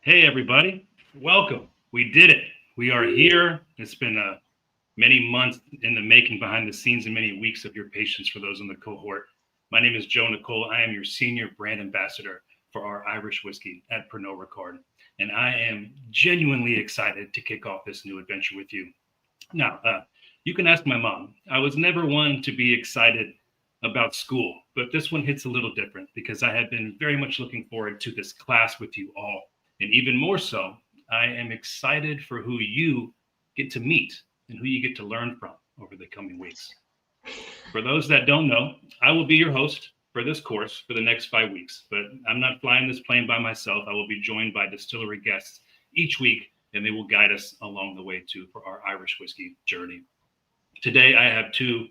Hey, everybody. Welcome. We did it. We are here. It's been many months in the making, behind the scenes, and many weeks of your patience for those in the cohort. My name is Joe Nicole. I am your senior brand ambassador for our Irish whiskey at Pernod Ricard. And I am genuinely excited to kick off this new adventure with you. Now, you can ask my mom. I was never one to be excited about school, but this one hits a little different because I have been very much looking forward to this class with you all. And even more so, I am excited for who you get to meet and who you get to learn from over the coming weeks. For those that don't know, I will be your host for this course for the next 5 weeks, but I'm not flying this plane by myself. I will be joined by distillery guests each week, and they will guide us along the way for our Irish whiskey journey. Today, I have two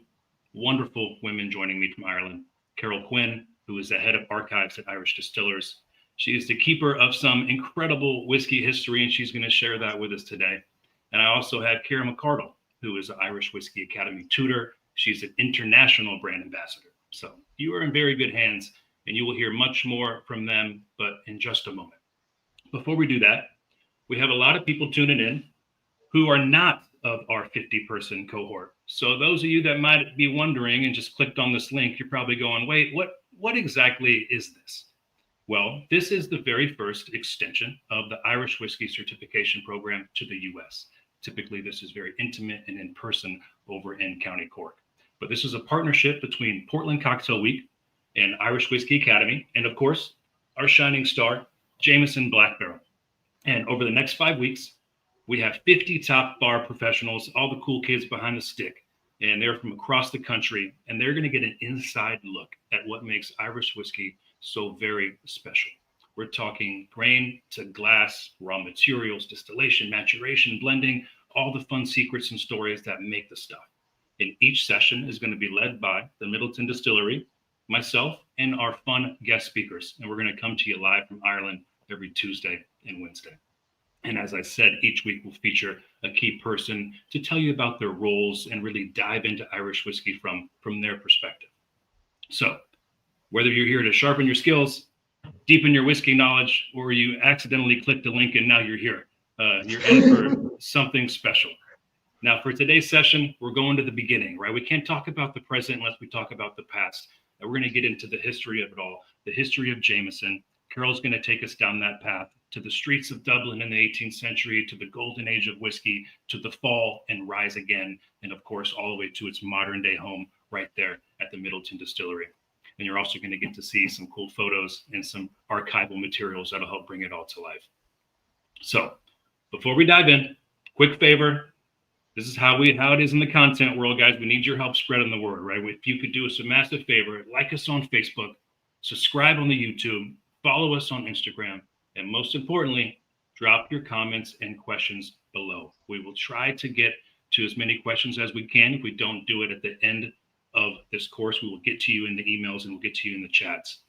wonderful women joining me from Ireland. Carol Quinn, who is the head of archives at Irish Distillers. She is the keeper of some incredible whiskey history, and she's going to share that with us today. And I also have Ciara McArdle, who is an Irish Whiskey Academy tutor. She's an international brand ambassador. So you are in very good hands, and you will hear much more from them, but in just a moment. Before we do that, we have a lot of people tuning in who are not of our 50-person cohort. So those of you that might be wondering and just clicked on this link, you're probably going, wait, what exactly is this? Well, this is the very first extension of the Irish Whiskey Certification Program to the US. Typically, this is very intimate and in person over in County Cork. But this is a partnership between Portland Cocktail Week and Irish Whiskey Academy, and of course, our shining star, Jameson Black Barrel. And over the next 5 weeks, we have 50 top bar professionals, all the cool kids behind the stick, and they're from across the country, and they're going to get an inside look at what makes Irish whiskey so very special. We're talking grain to glass, raw materials, distillation, maturation, blending, all the fun secrets and stories that make the stuff. And each session is going to be led by the Midleton Distillery, myself, and our fun guest speakers. And we're going to come to you live from Ireland every Tuesday and Wednesday. And as I said, each week will feature a key person to tell you about their roles and really dive into Irish whiskey from their perspective. So whether you're here to sharpen your skills, deepen your whiskey knowledge, or you accidentally clicked the link and now you're here, you're in for something special. Now, for today's session, we're going to the beginning, right? We can't talk about the present unless we talk about the past. And we're going to get into the history of it all, the history of Jameson. Carol's going to take us down that path to the streets of Dublin in the 18th century, to the golden age of whiskey, to the fall and rise again, and of course, all the way to its modern day home right there at the Midleton Distillery. And you're also going to get to see some cool photos and some archival materials that'll help bring it all to life. So before we dive in, quick favor. This is how it is in the content world, guys. We need your help spreading the word, right? If you could do us a massive favor, like us on Facebook, subscribe on the YouTube, follow us on Instagram, and most importantly, drop your comments and questions below. We will try to get to as many questions as we can. If we don't do it at the end of this course, we will get to you in the emails and we'll get to you in the chats.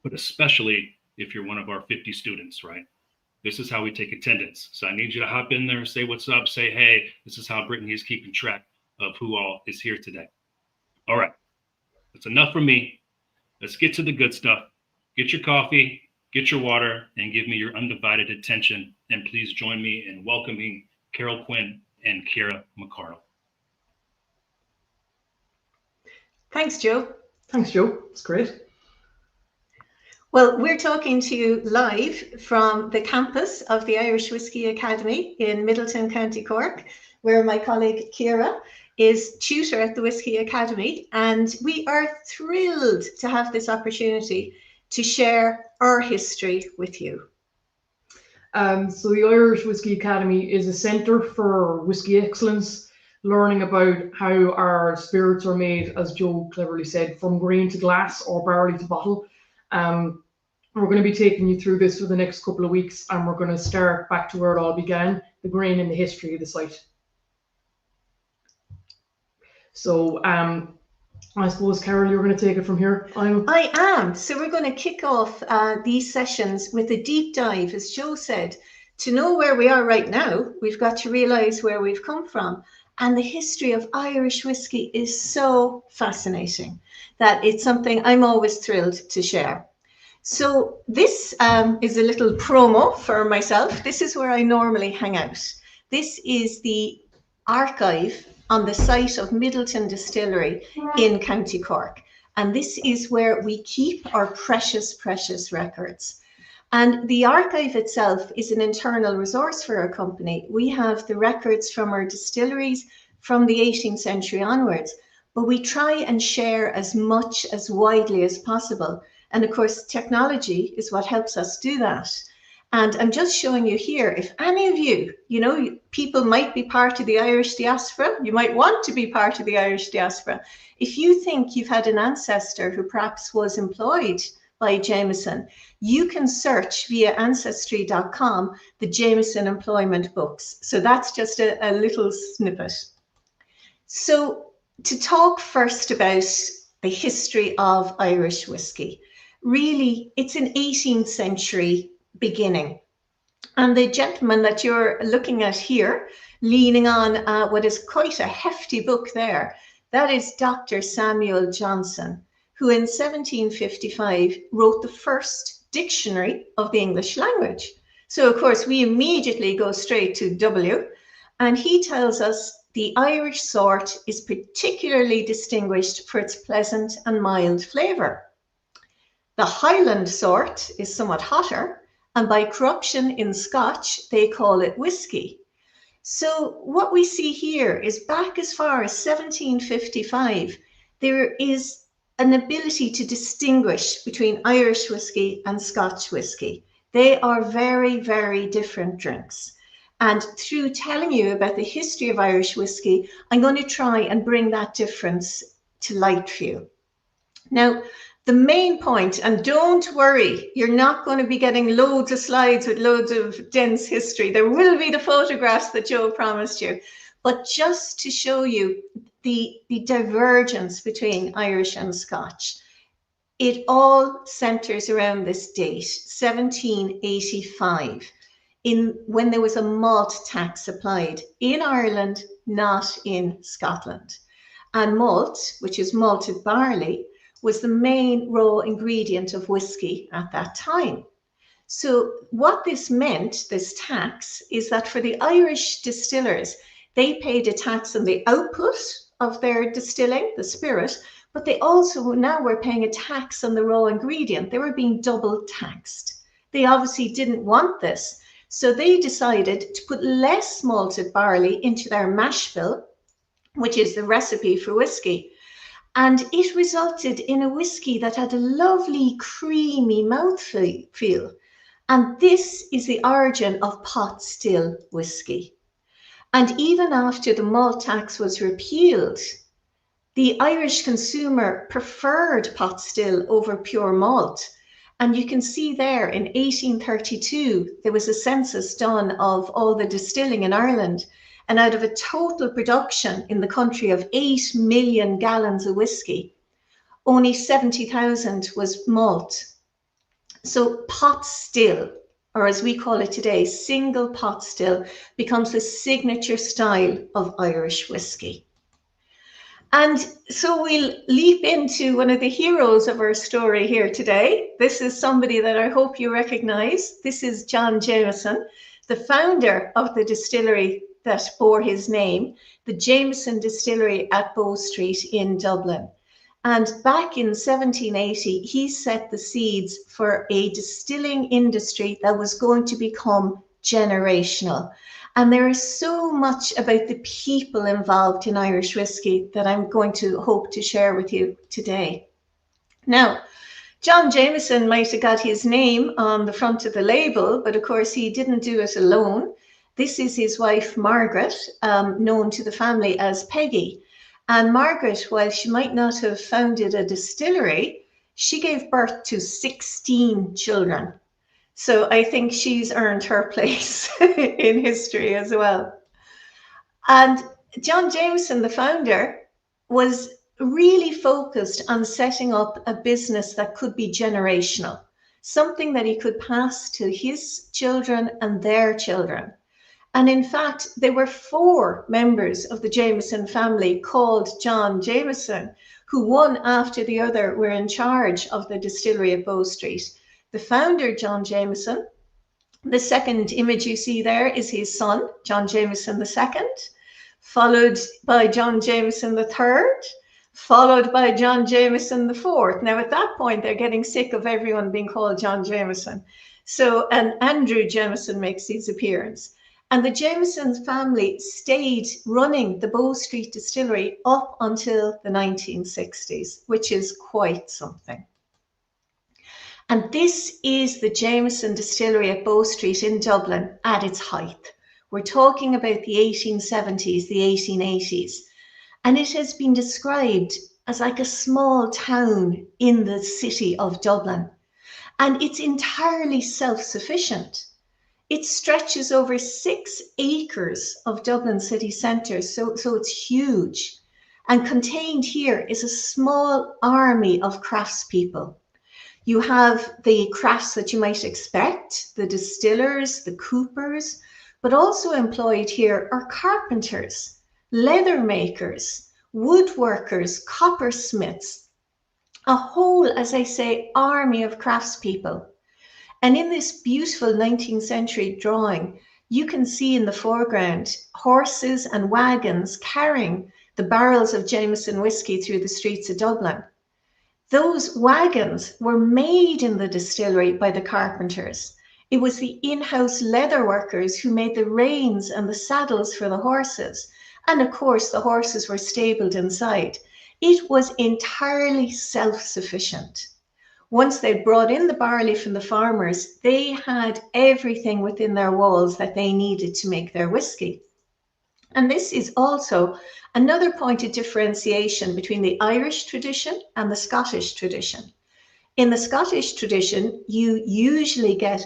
But especially if you're one of our 50 students, right? This is how we take attendance. So I need you to hop in there, say what's up, say, hey, this is how Brittany is keeping track of who all is here today. All right, that's enough from me. Let's get to the good stuff. Get your coffee, get your water, and give me your undivided attention. And please join me in welcoming Carol Quinn and Ciara McArdle. Thanks, Joe. Thanks, Joe. It's great. Well, we're talking to you live from the campus of the Irish Whiskey Academy in Middleton, County Cork, where my colleague Ciara is tutor at the Whiskey Academy. And we are thrilled to have this opportunity to share our history with you. So the Irish Whiskey Academy is a centre for whiskey excellence, learning about how our spirits are made, as Joe cleverly said, from grain to glass or barley to bottle. We're going to be taking you through this for the next couple of weeks, and we're going to start back to where it all began, the grain and the history of the site. So I suppose, Carol, you're going to take it from here. I am. So we're going to kick off these sessions with a deep dive, as Joe said. To know where we are right now, we've got to realise where we've come from. And the history of Irish whiskey is so fascinating that it's something I'm always thrilled to share. So this is a little promo for myself. This is where I normally hang out. This is the archive on the site of Midleton Distillery in County Cork. And this is where we keep our precious, precious records. And the archive itself is an internal resource for our company. We have the records from our distilleries from the 18th century onwards, but we try and share as much as widely as possible. And of course, technology is what helps us do that. And I'm just showing you here, if any of you, people might be part of the Irish diaspora, you might want to be part of the Irish diaspora. If you think you've had an ancestor who perhaps was employed by Jameson, you can search via ancestry.com the Jameson employment books. So that's just a little snippet. So to talk first about the history of Irish whiskey, really it's an 18th century beginning. And the gentleman that you're looking at here, leaning on what is quite a hefty book there, that is Dr. Samuel Johnson, who in 1755 wrote the first dictionary of the English language. So of course we immediately go straight to W, and he tells us the Irish sort is particularly distinguished for its pleasant and mild flavour. The Highland sort is somewhat hotter, and by corruption in Scotch, they call it whiskey. So what we see here is back as far as 1755, there is an ability to distinguish between Irish whiskey and Scotch whiskey. They are very, very different drinks. And through telling you about the history of Irish whiskey, I'm going to try and bring that difference to light for you. Now, the main point, and don't worry, you're not going to be getting loads of slides with loads of dense history. There will be the photographs that Joe promised you, but just to show you the divergence between Irish and Scotch. It all centers around this date, 1785, when there was a malt tax applied in Ireland, not in Scotland. And malt, which is malted barley, was the main raw ingredient of whiskey at that time. So what this meant, this tax, is that for the Irish distillers, they paid a tax on the output of their distilling, the spirit, but they also now were paying a tax on the raw ingredient. They were being double taxed. They obviously didn't want this. So they decided to put less malted barley into their mash bill, which is the recipe for whiskey. And it resulted in a whiskey that had a lovely, creamy mouthfeel. And this is the origin of pot still whiskey. And even after the malt tax was repealed, the Irish consumer preferred pot still over pure malt. And you can see there in 1832, there was a census done of all the distilling in Ireland. And out of a total production in the country of 8 million gallons of whiskey, only 70,000 was malt. So pot still, or as we call it today, single pot still, becomes the signature style of Irish whiskey. And so we'll leap into one of the heroes of our story here today. This is somebody that I hope you recognize. This is John Jameson, the founder of the distillery that bore his name, the Jameson Distillery at Bow Street in Dublin. And back in 1780, he set the seeds for a distilling industry that was going to become generational. And there is so much about the people involved in Irish whiskey that I'm going to hope to share with you today. Now, John Jameson might have got his name on the front of the label, but of course he didn't do it alone. This is his wife, Margaret, known to the family as Peggy. And Margaret, while she might not have founded a distillery, she gave birth to 16 children. So I think she's earned her place in history as well. And John Jameson, the founder, was really focused on setting up a business that could be generational, something that he could pass to his children and their children. And in fact, there were 4 members of the Jameson family called John Jameson, who one after the other were in charge of the distillery at Bow Street. the founder, John Jameson. The second image you see there is his son, John Jameson II, followed by John Jameson III, followed by John Jameson IV. Now, at that point, they're getting sick of everyone being called John Jameson. So, and Andrew Jameson makes his appearance. And the Jameson family stayed running the Bow Street Distillery up until the 1960s, which is quite something. And this is the Jameson Distillery at Bow Street in Dublin at its height. We're talking about the 1870s, the 1880s. And it has been described as like a small town in the city of Dublin. And it's entirely self-sufficient. It stretches over 6 acres of Dublin city centre, so it's huge. And contained here is a small army of craftspeople. You have the crafts that you might expect, the distillers, the coopers, but also employed here are carpenters, leather makers, woodworkers, coppersmiths, a whole, as I say, army of craftspeople. And in this beautiful 19th century drawing, you can see in the foreground horses and wagons carrying the barrels of Jameson whiskey through the streets of Dublin. Those wagons were made in the distillery by the carpenters. It was the in-house leather workers who made the reins and the saddles for the horses. And of course, the horses were stabled inside. It was entirely self-sufficient. Once they brought in the barley from the farmers, they had everything within their walls that they needed to make their whiskey. And this is also another point of differentiation between the Irish tradition and the Scottish tradition. In the Scottish tradition, you usually get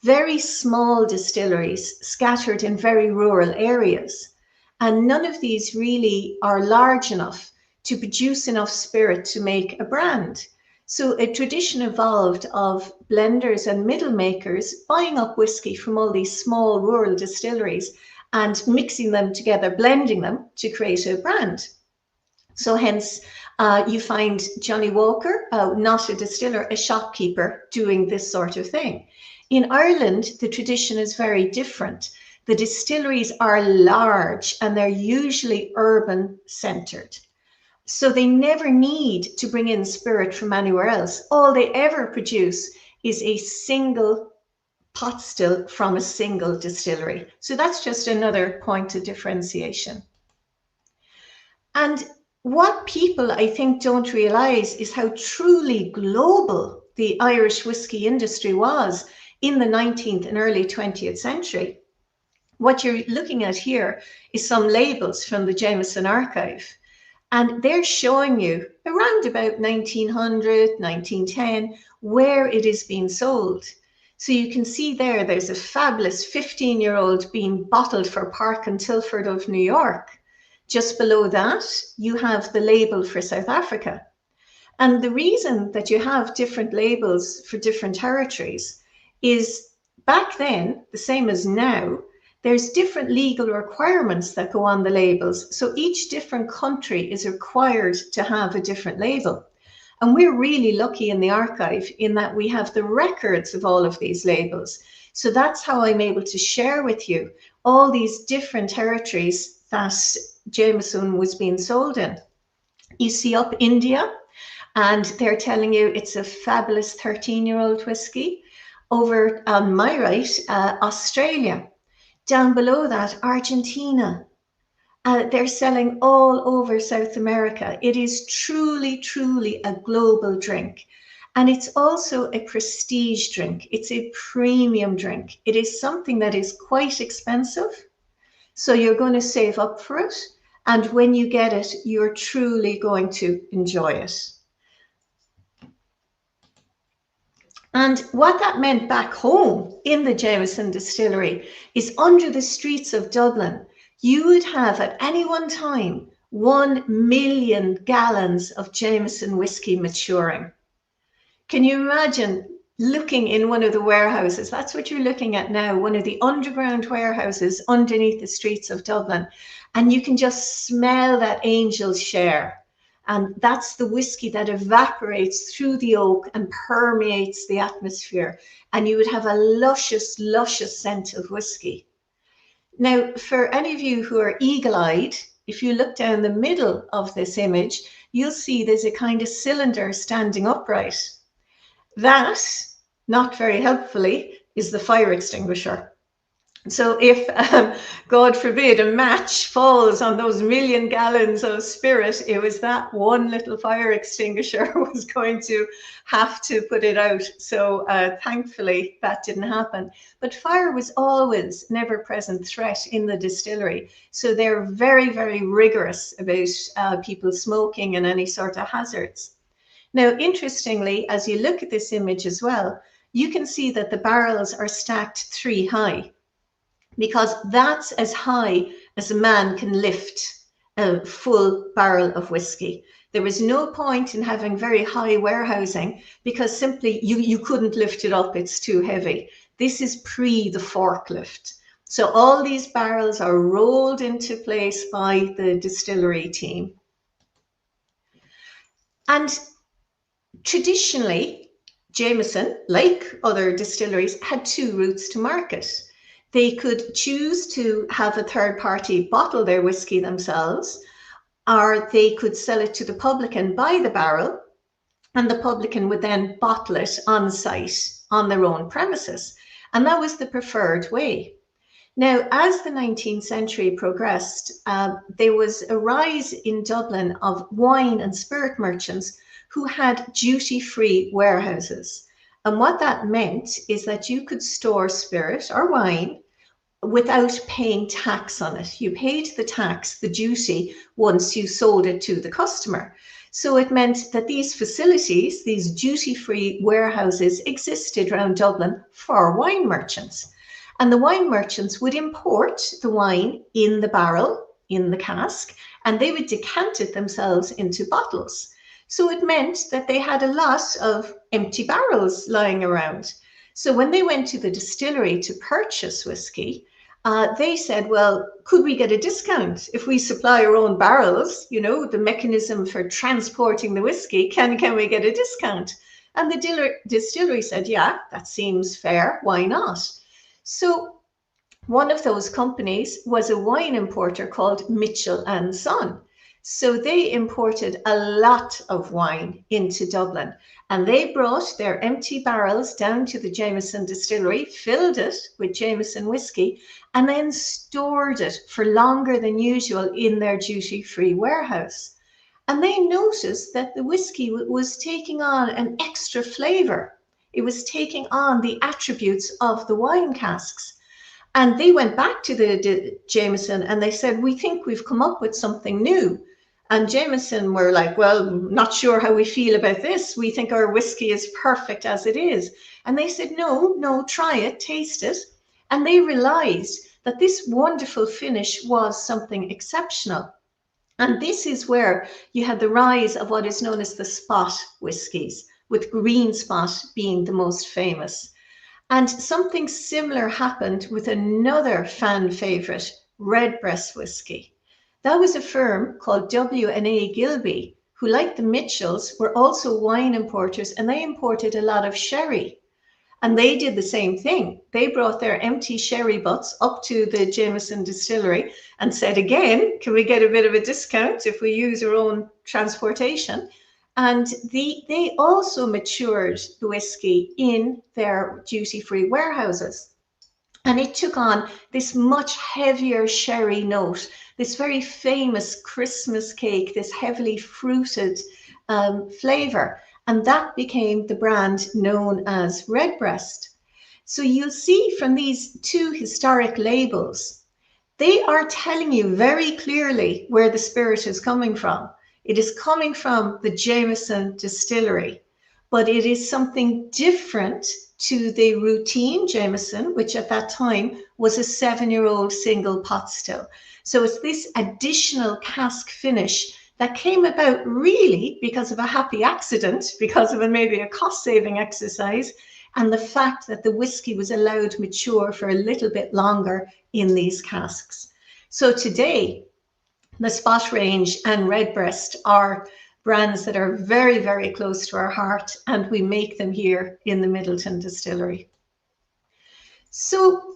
very small distilleries scattered in very rural areas. And none of these really are large enough to produce enough spirit to make a brand. So a tradition evolved of blenders and middle makers buying up whiskey from all these small rural distilleries and mixing them together, blending them to create a brand. So hence you find Johnny Walker, not a distiller, a shopkeeper doing this sort of thing. In Ireland, the tradition is very different. The distilleries are large and they're usually urban centered. So they never need to bring in spirit from anywhere else. All they ever produce is a single pot still from a single distillery. So that's just another point of differentiation. And what people, I think, don't realize is how truly global the Irish whiskey industry was in the 19th and early 20th century. What you're looking at here is some labels from the Jameson archive. And they're showing you around about 1900, 1910, where it is being sold. So you can see there's a fabulous 15-year-old being bottled for Park and Tilford of New York. Just below that, you have the label for South Africa. And the reason that you have different labels for different territories is back then, the same as now, there's different legal requirements that go on the labels. So each different country is required to have a different label. And we're really lucky in the archive in that we have the records of all of these labels. So that's how I'm able to share with you all these different territories that Jameson was being sold in. You see up India, and they're telling you it's a fabulous 13-year-old whiskey. Over on my right, Australia. Down below that, Argentina. They're selling all over South America. It is truly, truly a global drink. And it's also a prestige drink. It's a premium drink. It is something that is quite expensive. So you're going to save up for it. And when you get it, you're truly going to enjoy it. And what that meant back home in the Jameson distillery is under the streets of Dublin, you would have at any one time 1 million gallons of Jameson whiskey maturing. Can you imagine looking in one of the warehouses? That's what you're looking at now, one of the underground warehouses underneath the streets of Dublin. And you can just smell that angel's share. And that's the whiskey that evaporates through the oak and permeates the atmosphere. And you would have a luscious, luscious scent of whiskey. Now, for any of you who are eagle-eyed, if you look down the middle of this image, you'll see there's a kind of cylinder standing upright. That, not very helpfully, is the fire extinguisher. So if, God forbid, a match falls on those 1,000,000 gallons of spirit, it was that one little fire extinguisher was going to have to put it out. So thankfully, that didn't happen. But fire was always an ever-present threat in the distillery. So they're very, very rigorous about people smoking and any sort of hazards. Now, interestingly, as you look at this image as well, you can see that the barrels are stacked 3 high, because that's as high as a man can lift a full barrel of whiskey. There was no point in having very high warehousing, because simply you couldn't lift it up, it's too heavy. This is pre the forklift. So all these barrels are rolled into place by the distillery team. And traditionally, Jameson, like other distilleries, had 2 routes to market. They could choose to have a third party bottle their whiskey themselves, or they could sell it to the publican by the barrel, and the publican would then bottle it on site on their own premises. And that was the preferred way. Now, as the 19th century progressed, there was a rise in Dublin of wine and spirit merchants who had duty-free warehouses. And what that meant is that you could store spirit or wine without paying tax on it. You paid the tax, the duty, once you sold it to the customer. So it meant that these facilities, these duty-free warehouses, existed around Dublin for wine merchants. And the wine merchants would import the wine in the barrel, in the cask, and they would decant it themselves into bottles. So it meant that they had a lot of empty barrels lying around. So when they went to the distillery to purchase whiskey, they said, well, could we get a discount if we supply our own barrels? You know, the mechanism for transporting the whiskey, can we get a discount? And the distillery said, yeah, that seems fair. Why not? So one of those companies was a wine importer called Mitchell & Son. So they imported a lot of wine into Dublin, and they brought their empty barrels down to the Jameson Distillery, filled it with Jameson whiskey, and then stored it for longer than usual in their duty-free warehouse. And they noticed that the whiskey was taking on an extra flavour. It was taking on the attributes of the wine casks. And they went back to the Jameson and they said, we think we've come up with something new. And Jameson were like, well, not sure how we feel about this. We think our whiskey is perfect as it is. And they said, no, try it, taste it. And they realized that this wonderful finish was something exceptional. And this is where you had the rise of what is known as the spot whiskies, with Green Spot being the most famous. And something similar happened with another fan favorite, Redbreast whiskey. That was a firm called W&A Gilby, who, like the Mitchells, were also wine importers, and they imported a lot of sherry. And they did the same thing. They brought their empty sherry butts up to the Jameson Distillery and said, again, can we get a bit of a discount if we use our own transportation? And they also matured the whiskey in their duty-free warehouses. And it took on this much heavier sherry note, this very famous Christmas cake, this heavily fruited flavor. And that became the brand known as Redbreast. So you'll see from these 2 historic labels, they are telling you very clearly where the spirit is coming from. It is coming from the Jameson Distillery, but it is something different to the routine Jameson, which at that time was a 7-year-old single pot still. So it's this additional cask finish that came about really because of a happy accident, because of maybe a cost-saving exercise, and the fact that the whiskey was allowed to mature for a little bit longer in these casks. So today, the Spot range and Redbreast are brands that are very, very close to our heart, and we make them here in the Midleton Distillery. So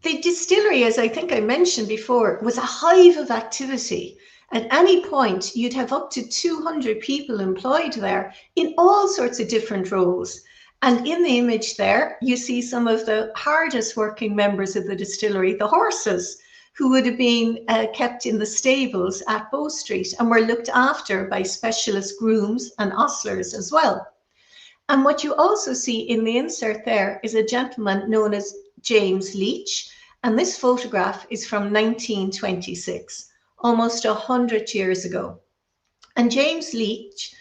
the distillery, as I think I mentioned before, was a hive of activity. At any point, you'd have up to 200 people employed there in all sorts of different roles. And in the image there, you see some of the hardest working members of the distillery, the horses, who would have been kept in the stables at Bow Street and were looked after by specialist grooms and ostlers as well. And what you also see in the insert there is a gentleman known as James Leach. And this photograph is from 1926, almost 100 years ago. And James Leach,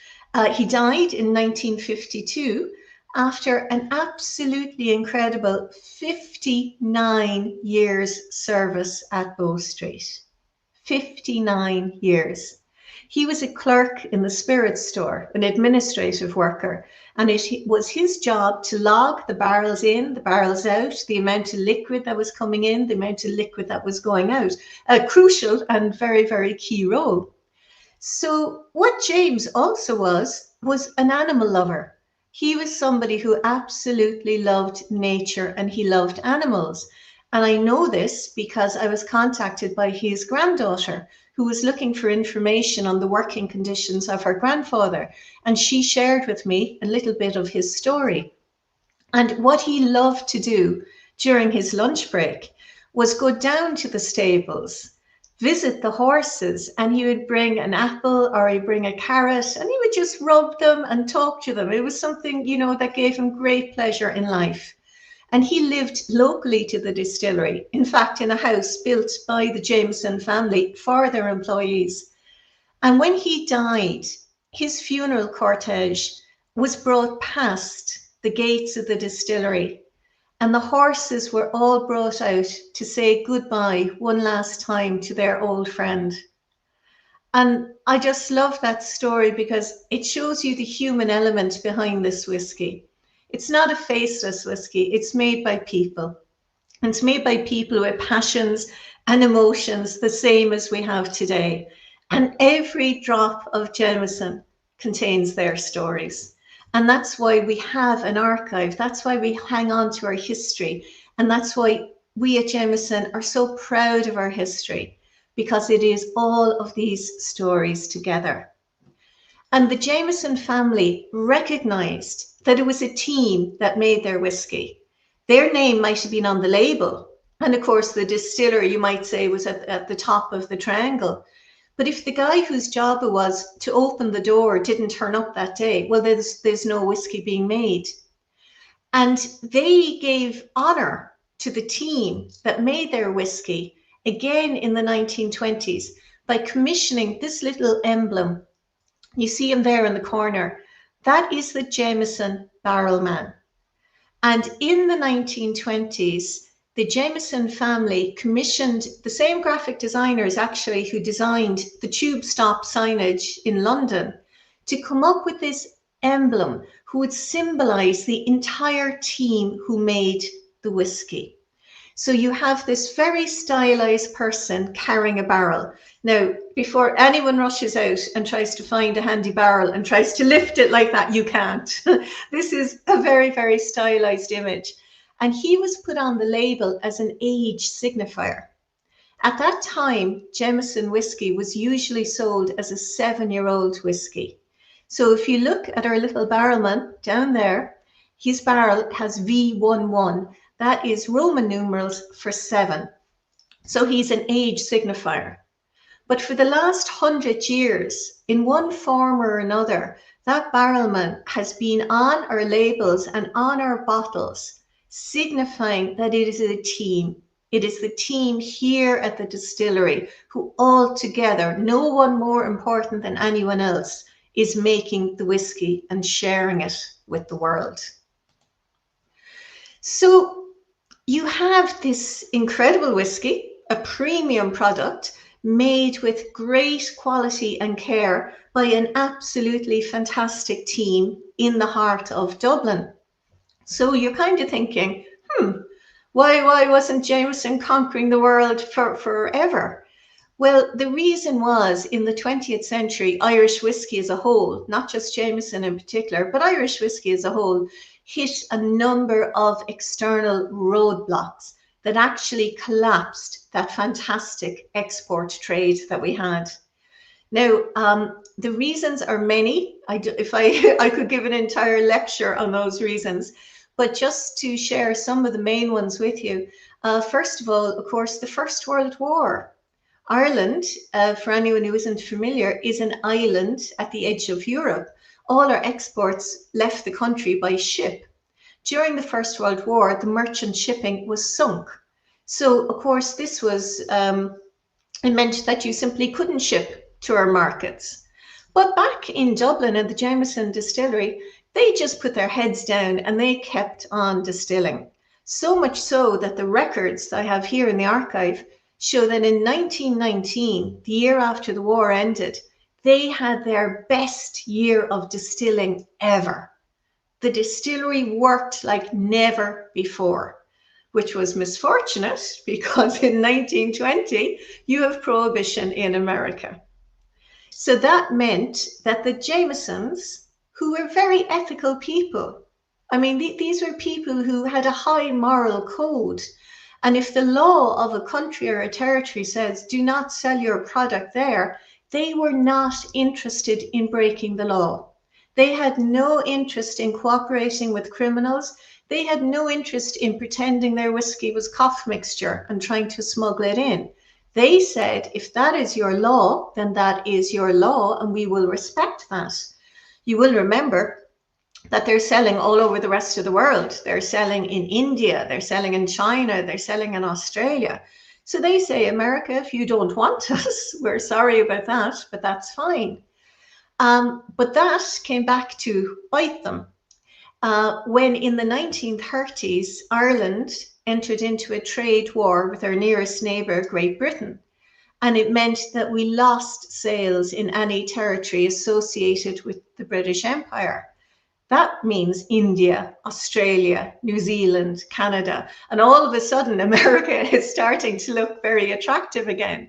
he died in 1952 after an absolutely incredible 59 years service at Bow Street. 59 years. He was a clerk in the spirits store, an administrative worker, and it was his job to log the barrels in, the barrels out, the amount of liquid that was coming in, the amount of liquid that was going out. A crucial and very, very key role. So what James also was an animal lover. He was somebody who absolutely loved nature and he loved animals. And I know this because I was contacted by his granddaughter who was looking for information on the working conditions of her grandfather. And she shared with me a little bit of his story. And what he loved to do during his lunch break was go down to the stables, visit the horses, and he would bring an apple or he'd bring a carrot and he would just rub them and talk to them. It was something, you know, that gave him great pleasure in life. And he lived locally to the distillery, in fact, in a house built by the Jameson family for their employees. And when he died, his funeral cortege was brought past the gates of the distillery, and the horses were all brought out to say goodbye one last time to their old friend. And I just love that story because it shows you the human element behind this whiskey. It's not a faceless whiskey. It's made by people. And it's made by people with passions and emotions the same as we have today. And every drop of Jameson contains their stories. And that's why we have an archive. That's why we hang on to our history. And that's why we at Jameson are so proud of our history, because it is all of these stories together. And the Jameson family recognized that it was a team that made their whiskey. Their name might have been on the label. And of course, the distiller, you might say, was at the top of the triangle. But if the guy whose job it was to open the door didn't turn up that day, well, there's no whiskey being made. And they gave honor to the team that made their whiskey again in the 1920s by commissioning this little emblem. You see him there in the corner. That is the Jameson Barrelman. And in the 1920s, the Jameson family commissioned the same graphic designers actually who designed the tube stop signage in London to come up with this emblem who would symbolize the entire team who made the whiskey. So you have this very stylized person carrying a barrel. Now, before anyone rushes out and tries to find a handy barrel and tries to lift it like that, you can't. This is a very, very stylized image. And he was put on the label as an age signifier. At that time, Jameson whiskey was usually sold as a 7-year-old whiskey. So if you look at our little barrelman down there, his barrel has V11. That is Roman numerals for 7. So he's an age signifier. But for the last 100 years, in one form or another, that barrelman has been on our labels and on our bottles, signifying that it is a team. It is the team here at the distillery who all together, no one more important than anyone else, is making the whiskey and sharing it with the world. So you have this incredible whiskey, a premium product made with great quality and care by an absolutely fantastic team in the heart of Dublin. So you're kind of thinking, why wasn't Jameson conquering the world forever? Well, the reason was in the 20th century, Irish whiskey as a whole, not just Jameson in particular, but Irish whiskey as a whole, hit a number of external roadblocks that actually collapsed that fantastic export trade that we had. Now, the reasons are many. If I could give an entire lecture on those reasons, but just to share some of the main ones with you. First of all, of course, the First World War. Ireland, for anyone who isn't familiar, is an island at the edge of Europe. All our exports left the country by ship. During the First World War, the merchant shipping was sunk. So, of course, this was, it meant that you simply couldn't ship to our markets. But back in Dublin at the Jameson Distillery, they just put their heads down and they kept on distilling. So much so that the records I have here in the archive show that in 1919, the year after the war ended, they had their best year of distilling ever. The distillery worked like never before, which was misfortunate because in 1920, you have prohibition in America. So that meant that the Jamesons, who were very ethical people, I mean, these were people who had a high moral code. And if the law of a country or a territory says, do not sell your product there, they were not interested in breaking the law. They had no interest in cooperating with criminals. They had no interest in pretending their whiskey was cough mixture and trying to smuggle it in. They said, if that is your law, then that is your law, and we will respect that. You will remember that they're selling all over the rest of the world. They're selling in India, they're selling in China, they're selling in Australia. So they say, America, if you don't want us, we're sorry about that, but that's fine. But that came back to bite them. When in the 1930s, Ireland entered into a trade war with our nearest neighbour, Great Britain. And it meant that we lost sales in any territory associated with the British Empire. That means India, Australia, New Zealand, Canada, and all of a sudden America is starting to look very attractive again.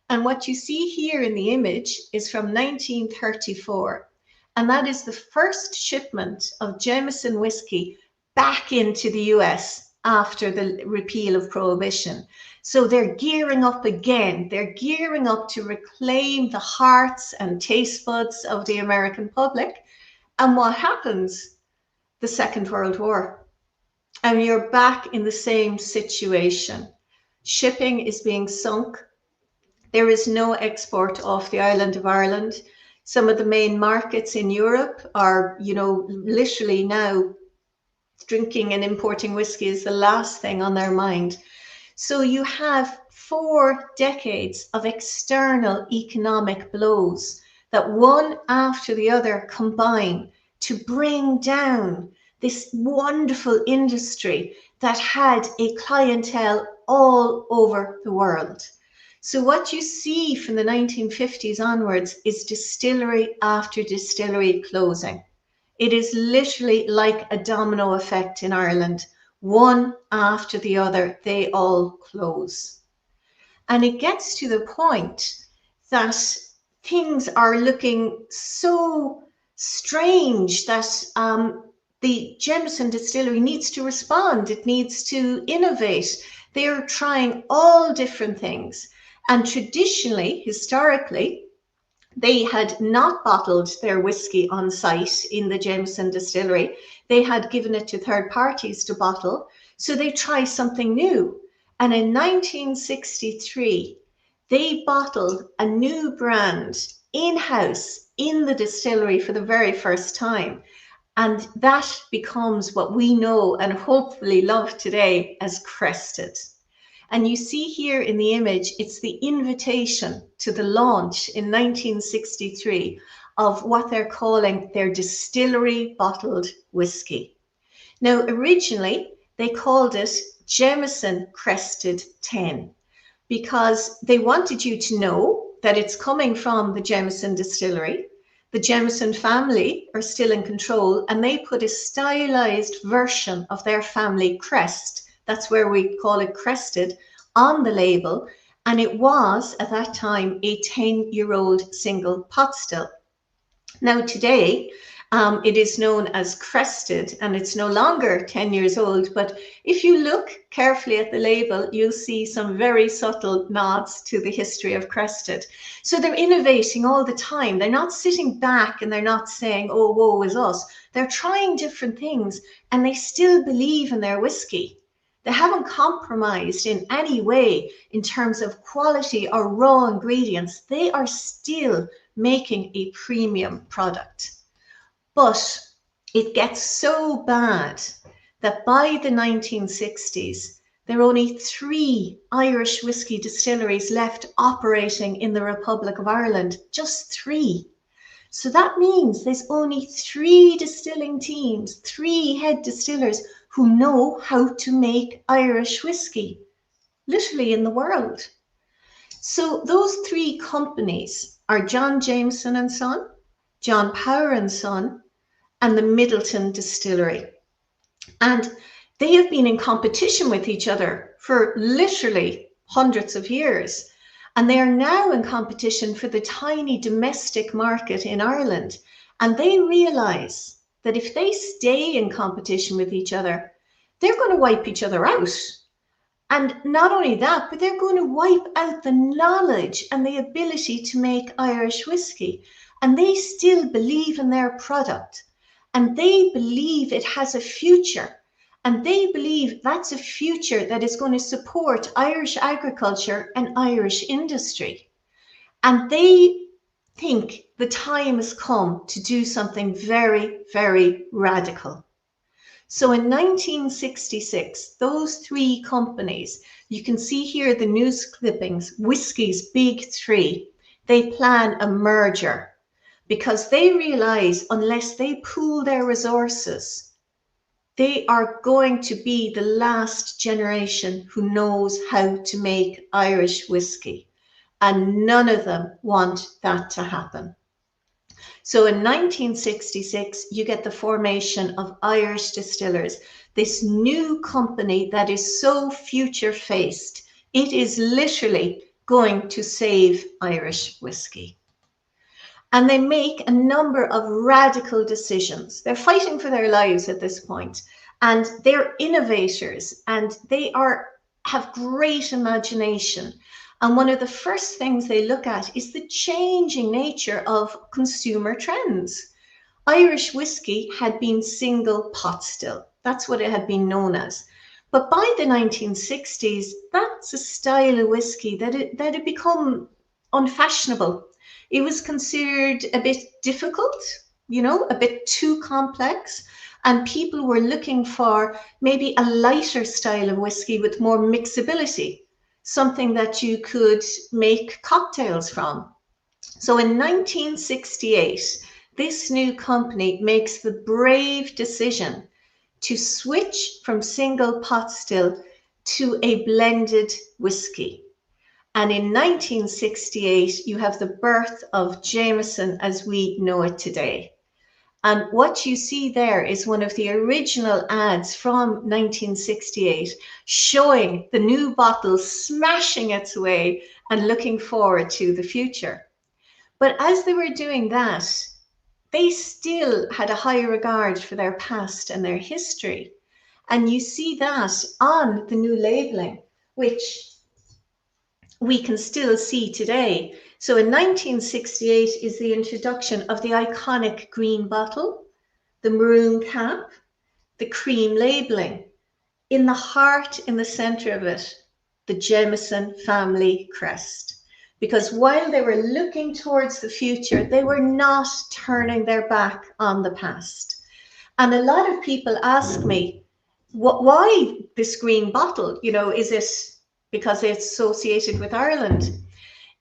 And what you see here in the image is from 1934, and that is the first shipment of Jameson whiskey back into the US after the repeal of Prohibition. So they're gearing up again. They're gearing up to reclaim the hearts and taste buds of the American public. And what happens? The Second World War. And you're back in the same situation. Shipping is being sunk. There is no export off the island of Ireland. Some of the main markets in Europe are, literally now drinking and importing whiskey is the last thing on their mind. So you have 4 decades of external economic blows that one after the other combine to bring down this wonderful industry that had a clientele all over the world. So what you see from the 1950s onwards is distillery after distillery closing. It is literally like a domino effect in Ireland. One after the other, they all close. And it gets to the point that things are looking so strange that the Jameson Distillery needs to respond. It needs to innovate. They are trying all different things. And traditionally, historically, they had not bottled their whiskey on site in the Jameson Distillery. They had given it to third parties to bottle. So they try something new. And in 1963, they bottled a new brand in-house in the distillery for the very first time. And that becomes what we know and hopefully love today as Crested. And you see here in the image, it's the invitation to the launch in 1963 of what they're calling their distillery bottled whiskey. Now, originally, they called it Jameson Crested 10 because they wanted you to know that it's coming from the Jameson Distillery. The Jameson family are still in control, and they put a stylized version of their family crest, that's where we call it Crested, on the label. And it was, at that time, a 10-year-old single pot still. Now today, it is known as crested, and it's no longer 10 years old. But if you look carefully at the label, you'll see some very subtle nods to the history of crested. So they're innovating all the time. They're not sitting back and they're not saying, oh, woe is us. They're trying different things, and they still believe in their whiskey. They haven't compromised in any way in terms of quality or raw ingredients. They are still making a premium product. But it gets so bad that by the 1960s, there are only 3 Irish whiskey distilleries left operating in the Republic of Ireland, just 3. So that means there's only 3 distilling teams, 3 head distillers who know how to make Irish whiskey, literally in the world. So those 3 companies are John Jameson and Son, John Power and Son, and the Midleton Distillery. And they have been in competition with each other for literally hundreds of years. And they are now in competition for the tiny domestic market in Ireland. And they realize that if they stay in competition with each other, they're going to wipe each other out. And not only that, but they're going to wipe out the knowledge and the ability to make Irish whiskey. And they still believe in their product. And they believe it has a future. And they believe that's a future that is going to support Irish agriculture and Irish industry. And they think the time has come to do something very, very radical. So in 1966, those 3 companies, you can see here the news clippings, whiskey's big 3, they plan a merger because they realize unless they pool their resources, they are going to be the last generation who knows how to make Irish whiskey. And none of them want that to happen. So in 1966, you get the formation of Irish Distillers, this new company that is so future-faced. It is literally going to save Irish whiskey. And they make a number of radical decisions. They're fighting for their lives at this point, and they're innovators, and they have great imagination. And one of the first things they look at is the changing nature of consumer trends. Irish whiskey had been single pot still. That's what it had been known as. But by the 1960s, that's a style of whiskey that had become unfashionable. It was considered a bit difficult, a bit too complex. And people were looking for maybe a lighter style of whiskey with more mixability, something that you could make cocktails from. So in 1968, this new company makes the brave decision to switch from single pot still to a blended whiskey. And in 1968, you have the birth of Jameson as we know it today. And what you see there is one of the original ads from 1968 showing the new bottle smashing its way and looking forward to the future. But as they were doing that, they still had a high regard for their past and their history. And you see that on the new labeling, which we can still see today. So in 1968 is the introduction of the iconic green bottle, the maroon cap, the cream labeling. In the heart, in the center of it, the Jameson family crest. Because while they were looking towards the future, they were not turning their back on the past. And a lot of people ask me, why this green bottle? Is it because it's associated with Ireland?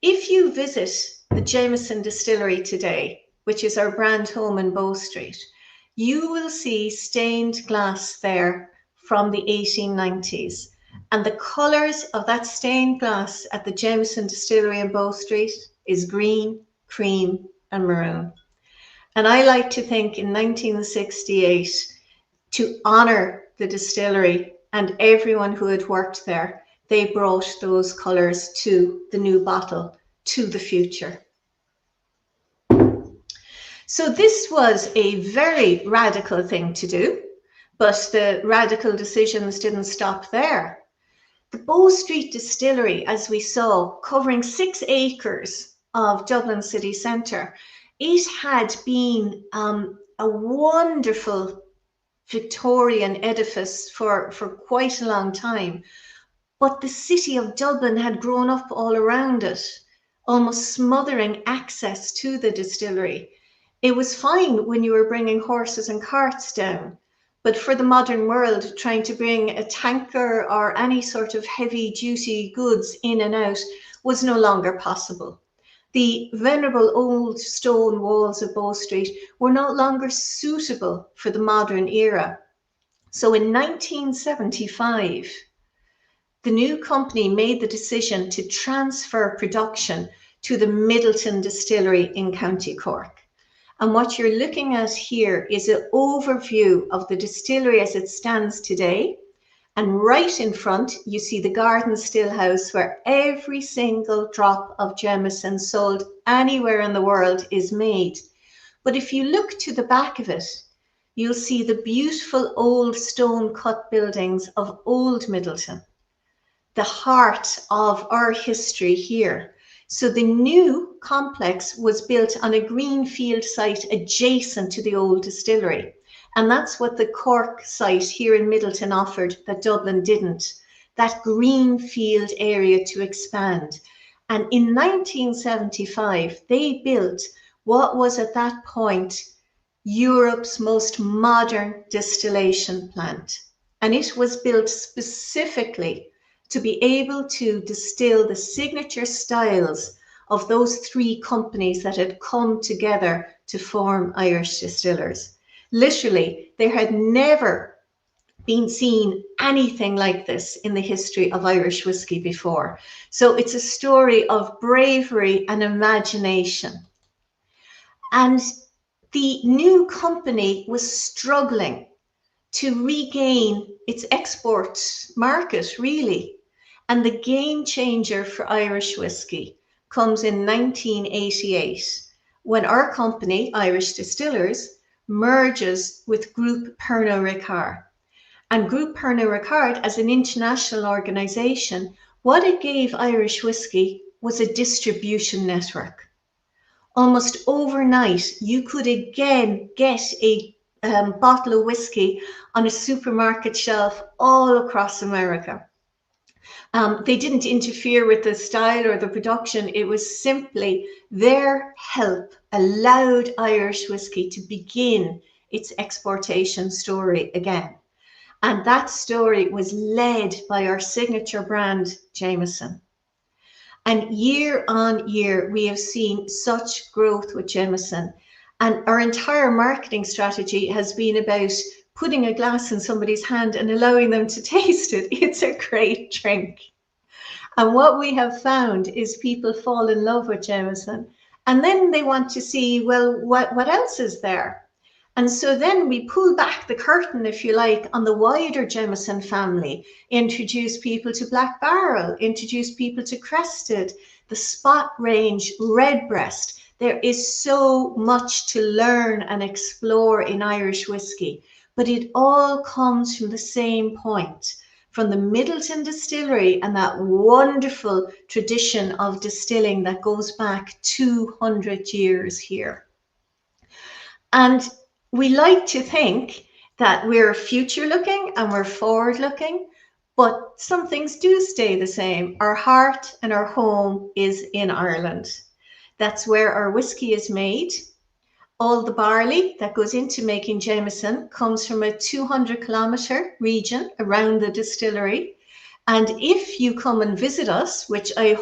If you visit the Jameson Distillery today, which is our brand home in Bow Street, you will see stained glass there from the 1890s. And the colours of that stained glass at the Jameson Distillery in Bow Street is green, cream, and maroon. And I like to think in 1968, to honour the distillery and everyone who had worked there, they brought those colours to the new bottle, to the future. So this was a very radical thing to do, but the radical decisions didn't stop there. The Bow Street Distillery, as we saw, covering 6 acres of Dublin city centre, it had been a wonderful Victorian edifice for quite a long time. But the city of Dublin had grown up all around it, almost smothering access to the distillery. It was fine when you were bringing horses and carts down, but for the modern world, trying to bring a tanker or any sort of heavy duty goods in and out was no longer possible. The venerable old stone walls of Bow Street were no longer suitable for the modern era. So in 1975, the new company made the decision to transfer production to the Midleton Distillery in County Cork. And what you're looking at here is an overview of the distillery as it stands today. And right in front, you see the garden still house where every single drop of Jameson sold anywhere in the world is made. But if you look to the back of it, you'll see the beautiful old stone cut buildings of Old Middleton, the heart of our history here. So the new complex was built on a greenfield site adjacent to the old distillery. And that's what the Cork site here in Middleton offered that Dublin didn't, that greenfield area to expand. And in 1975, they built what was at that point Europe's most modern distillation plant. And it was built specifically to be able to distill the signature styles of those 3 companies that had come together to form Irish Distillers. Literally, there had never been seen anything like this in the history of Irish whiskey before. So it's a story of bravery and imagination. And the new company was struggling to regain its export market, really. And the game changer for Irish whiskey comes in 1988, when our company, Irish Distillers, merges with Groupe Pernod Ricard. And Groupe Pernod Ricard, as an international organization, what it gave Irish whiskey was a distribution network. Almost overnight, you could again get a bottle of whiskey on a supermarket shelf all across America. They didn't interfere with the style or the production. It was simply their help allowed Irish whiskey to begin its exportation story again. And that story was led by our signature brand, Jameson. And year on year, we have seen such growth with Jameson. And our entire marketing strategy has been about putting a glass in somebody's hand and allowing them to taste it. It's a great drink. And what we have found is people fall in love with Jameson. And then they want to see, well, what else is there? And so then we pull back the curtain, if you like, on the wider Jameson family, introduce people to Black Barrel, introduce people to Crested, the Spot range, Redbreast. There is so much to learn and explore in Irish whiskey, but it all comes from the same point, from the Midleton Distillery and that wonderful tradition of distilling that goes back 200 years here. And we like to think that we're future looking and we're forward looking, but some things do stay the same. Our heart and our home is in Ireland. That's where our whiskey is made. All the barley that goes into making Jameson comes from a 200-kilometre region around the distillery. And if you come and visit us, which I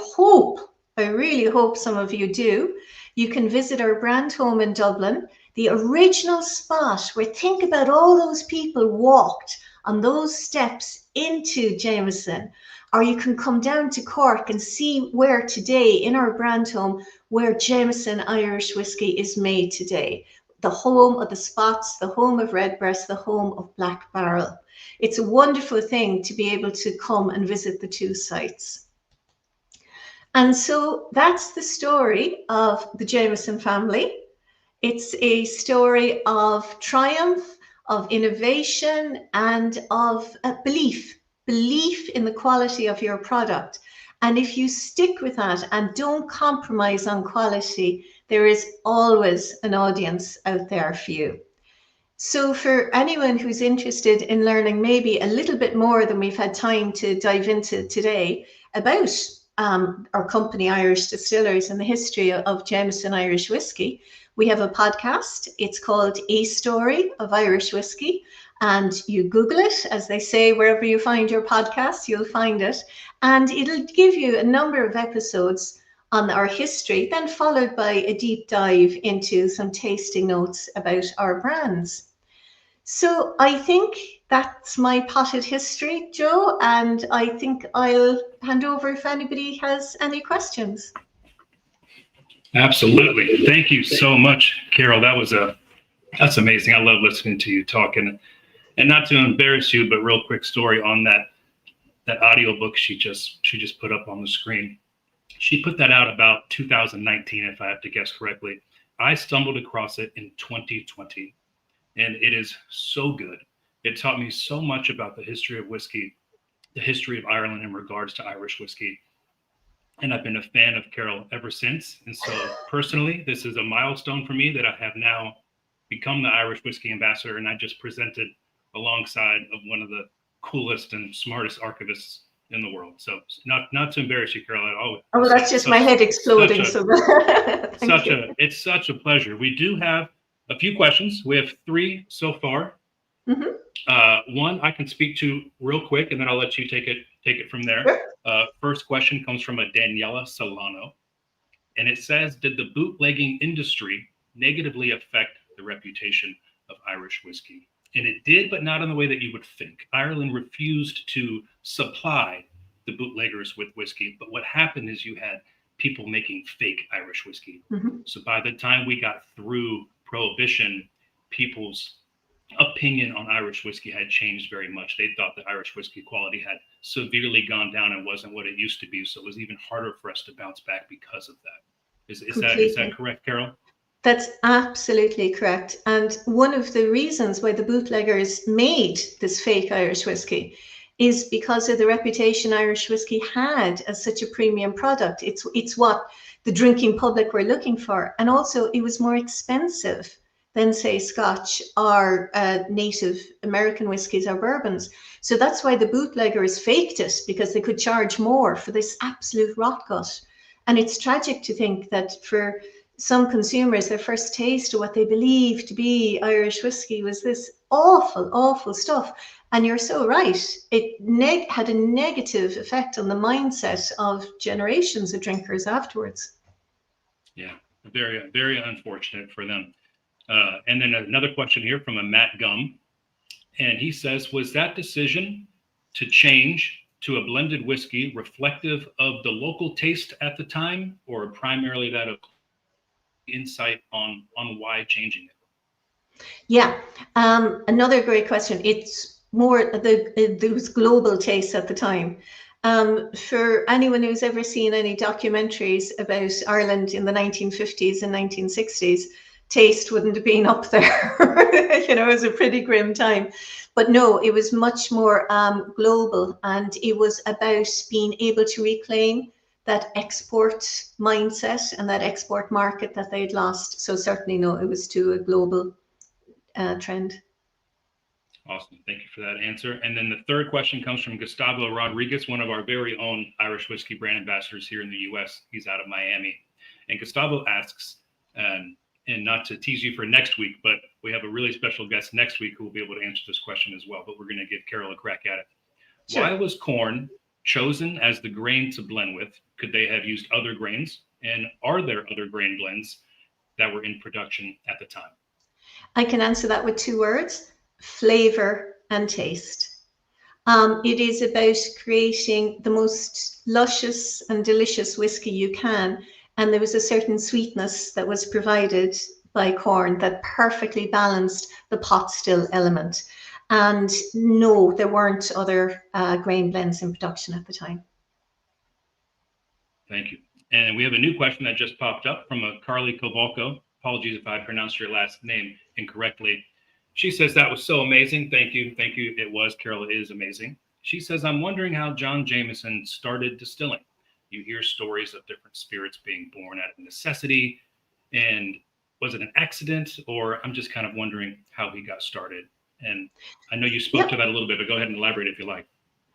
really hope some of you do, you can visit our brand home in Dublin, the original spot where, think about all those people walked on those steps into Jameson. Or you can come down to Cork and see where today in our brand home, where Jameson Irish whiskey is made today. the home of the Spots, the home of Redbreast, the home of Black Barrel. It's a wonderful thing to be able to come and visit the two sites. And so that's the story of the Jameson family. It's a story of triumph, of innovation, and of belief in the quality of your product. And if you stick with that and don't compromise on quality, there is always an audience out there for you. So for anyone who's interested in learning maybe a little bit more than we've had time to dive into today about our company, Irish Distilleries, and the history of Jameson Irish Whiskey, we have a podcast. It's called A Story of Irish Whiskey. And you Google it, as they say, wherever you find your podcasts, you'll find it. And it'll give you a number of episodes on our history, then followed by a deep dive into some tasting notes about our brands. So I think that's my potted history, Joe, and I think I'll hand over if anybody has any questions. Absolutely. Thank you so much, Carol. That's amazing. I love listening to you talk, and not to embarrass you, but real quick story on that audiobook she just put up on the screen. She put that out about 2019, if I have to guess correctly. I stumbled across it in 2020, and it is so good. It taught me so much about the history of whiskey, the history of Ireland in regards to Irish whiskey. And I've been a fan of Carol ever since. And so personally, this is a milestone for me that I have now become the Irish Whiskey Ambassador, and I just presented alongside of one of the coolest and smartest archivists in the world. So not to embarrass you, Carol. That's just my head exploding. It's such a pleasure. We do have a few questions. We have 3 so far. Mm-hmm. One I can speak to real quick, and then I'll let you take it from there. Sure. First question comes from a Daniela Solano, and it says, did the bootlegging industry negatively affect the reputation of Irish whiskey? And it did, but not in the way that you would think. Ireland refused to supply the bootleggers with whiskey, but what happened is you had people making fake Irish whiskey. Mm-hmm. So by the time we got through Prohibition, people's opinion on Irish whiskey had changed very much. They thought that Irish whiskey quality had severely gone down and wasn't what it used to be. So it was even harder for us to bounce back because of that. Is that correct, Carol? That's absolutely correct. And one of the reasons why the bootleggers made this fake Irish whiskey is because of the reputation Irish whiskey had as such a premium product. It's what the drinking public were looking for. And also it was more expensive than, say, Scotch or native American whiskies or bourbons. So that's why the bootleggers faked it, because they could charge more for this absolute rot gut. And it's tragic to think that for some consumers, their first taste of what they believed to be Irish whiskey was this awful, awful stuff. And you're so right. It had a negative effect on the mindset of generations of drinkers afterwards. Yeah, very, very unfortunate for them. And then another question here from a Matt Gum. And he says, was that decision to change to a blended whiskey reflective of the local taste at the time, or primarily that of insight on why changing it? Yeah, another great question. It's more there was global taste at the time. For anyone who's ever seen any documentaries about Ireland in the 1950s and 1960s, taste wouldn't have been up there. It was a pretty grim time. But no, it was much more global, and it was about being able to reclaim that export mindset and that export market that they'd lost. So certainly no, it was to a global trend. Awesome. Thank you for that answer. And then the third question comes from Gustavo Rodriguez, one of our very own Irish whiskey brand ambassadors here in the U.S. He's out of Miami. And Gustavo asks, and not to tease you for next week, but we have a really special guest next week who will be able to answer this question as well. But we're going to give Carol a crack at it. Sure. Why was corn chosen as the grain to blend with? Could they have used other grains? And are there other grain blends that were in production at the time? I can answer that with 2 words: flavor and taste. It is about creating the most luscious and delicious whiskey you can. And there was a certain sweetness that was provided by corn that perfectly balanced the pot still element. And no, there weren't other grain blends in production at the time. Thank you. And we have a new question that just popped up from a Carly Kovalko. Apologies if I pronounced your last name incorrectly. She says, that was so amazing. Thank you. Thank you. It was. Carol, it is amazing. She says, I'm wondering how John Jameson started distilling. You hear stories of different spirits being born out of necessity. And was it an accident? Or I'm just kind of wondering how he got started. And I know you spoke to that a little bit, but go ahead and elaborate if you like.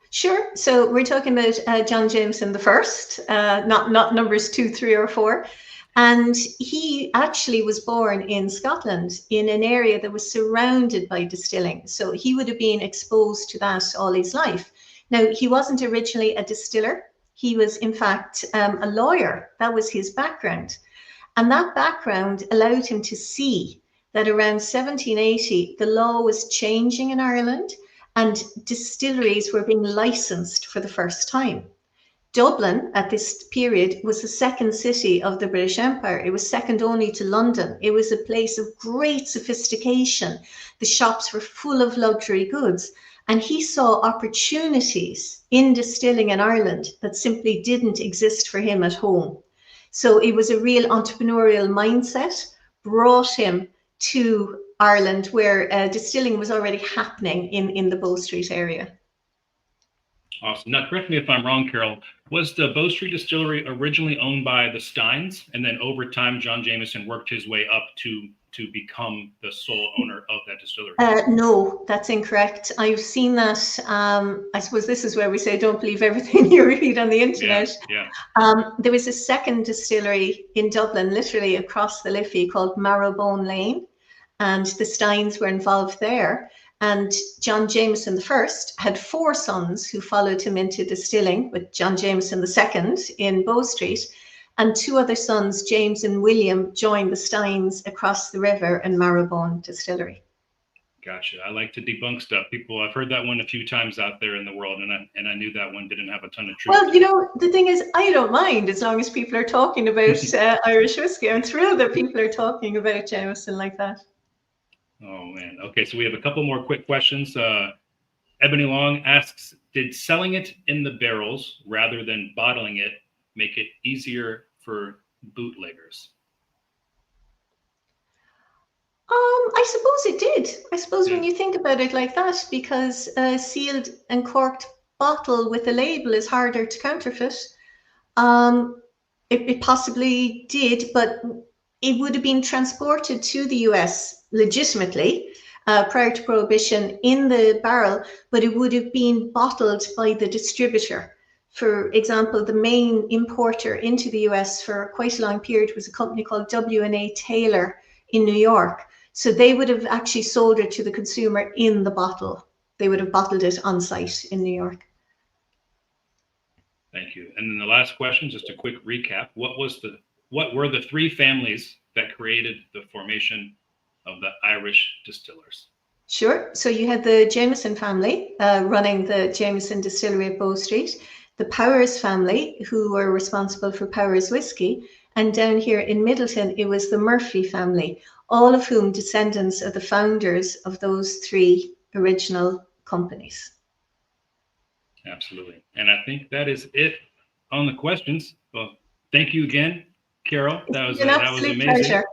Sure. So we're talking about John Jameson the first, not numbers 2, 3, or 4. And he actually was born in Scotland in an area that was surrounded by distilling. So he would have been exposed to that all his life. Now, he wasn't originally a distiller. He was, in fact, a lawyer. That was his background. And that background allowed him to see that around 1780, the law was changing in Ireland and distilleries were being licensed for the first time. Dublin at this period was the second city of the British Empire. It was second only to London. It was a place of great sophistication. The shops were full of luxury goods. And he saw opportunities in distilling in Ireland that simply didn't exist for him at home. So it was a real entrepreneurial mindset brought him to Ireland, where distilling was already happening in the Bow Street area. Awesome. Now, correct me if I'm wrong, Carol. Was the Bow Street Distillery originally owned by the Steins, and then over time, John Jameson worked his way up to become the sole owner of that distillery? No, that's incorrect. I've seen that. I suppose this is where we say don't believe everything you read on the internet. Yeah. There was a second distillery in Dublin, literally across the Liffey, called Marrowbone Lane, and the Steins were involved there. And John Jameson I had 4 sons who followed him into distilling, with John Jameson II in Bow Street. And 2 other sons, James and William, joined the Steins across the river in Marrowbone Distillery. Gotcha. I like to debunk stuff. I've heard that one a few times out there in the world, and I knew that one didn't have a ton of truth. Well, the thing is, I don't mind as long as people are talking about Irish whiskey. I'm thrilled that people are talking about Jameson like that. Oh, man. Okay, so we have a couple more quick questions. Ebony Long asks, did selling it in the barrels rather than bottling it make it easier for bootleggers? I suppose it did. I suppose when you think about it like that, because a sealed and corked bottle with a label is harder to counterfeit. It possibly did, but it would have been transported to the US legitimately prior to Prohibition in the barrel, but it would have been bottled by the distributor. For example, the main importer into the US for quite a long period was a company called W&A Taylor in New York. So they would have actually sold it to the consumer in the bottle. They would have bottled it on site in New York. Thank you. And then the last question, just a quick recap. What were the 3 families that created the formation of the Irish distillers? Sure. So you had the Jameson family running the Jameson Distillery at Bow Street, the Powers family, who were responsible for Powers Whiskey, and down here in Middleton, it was the Murphy family, all of whom descendants of the founders of those 3 original companies. Absolutely. And I think that is it on the questions. Well, thank you again, Carol. That was amazing. Pleasure.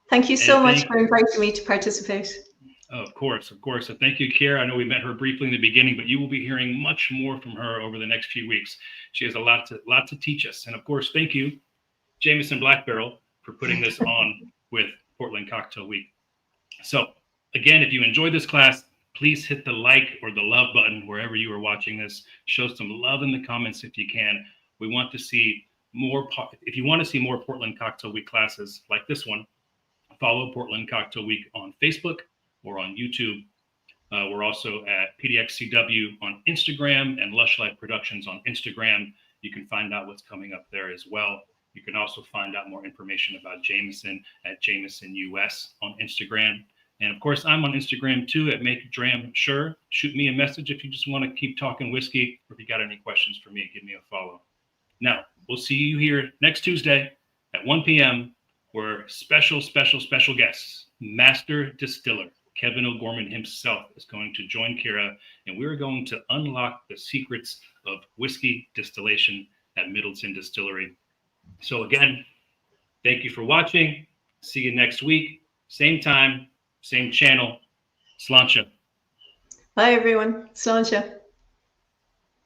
Thank you so much for inviting me to participate. Of course. So thank you, Kiera. I know we met her briefly in the beginning, but you will be hearing much more from her over the next few weeks. She has a lot to teach us. And of course, thank you, Jameson Black Barrel, for putting this on with Portland Cocktail Week. So again, if you enjoyed this class, please hit the like or the love button wherever you are watching this. Show some love in the comments if you can. We want to see more. If you want to see more Portland Cocktail Week classes like this one, follow Portland Cocktail Week on Facebook or on YouTube. We're also at PDXCW on Instagram and Lush Life Productions on Instagram. You can find out what's coming up there as well. You can also find out more information about Jameson at Jameson US on Instagram. And of course, I'm on Instagram too at Make Dram Sure. Shoot me a message if you just want to keep talking whiskey, or if you got any questions for me, give me a follow. Now, we'll see you here next Tuesday at 1 p.m. where special guests, master distiller Kevin O'Gorman himself is going to join Kira, and we're going to unlock the secrets of whiskey distillation at Midleton Distillery. So again, thank you for watching. See you next week. Same time, same channel. Sláinte. Bye, everyone. Sláinte.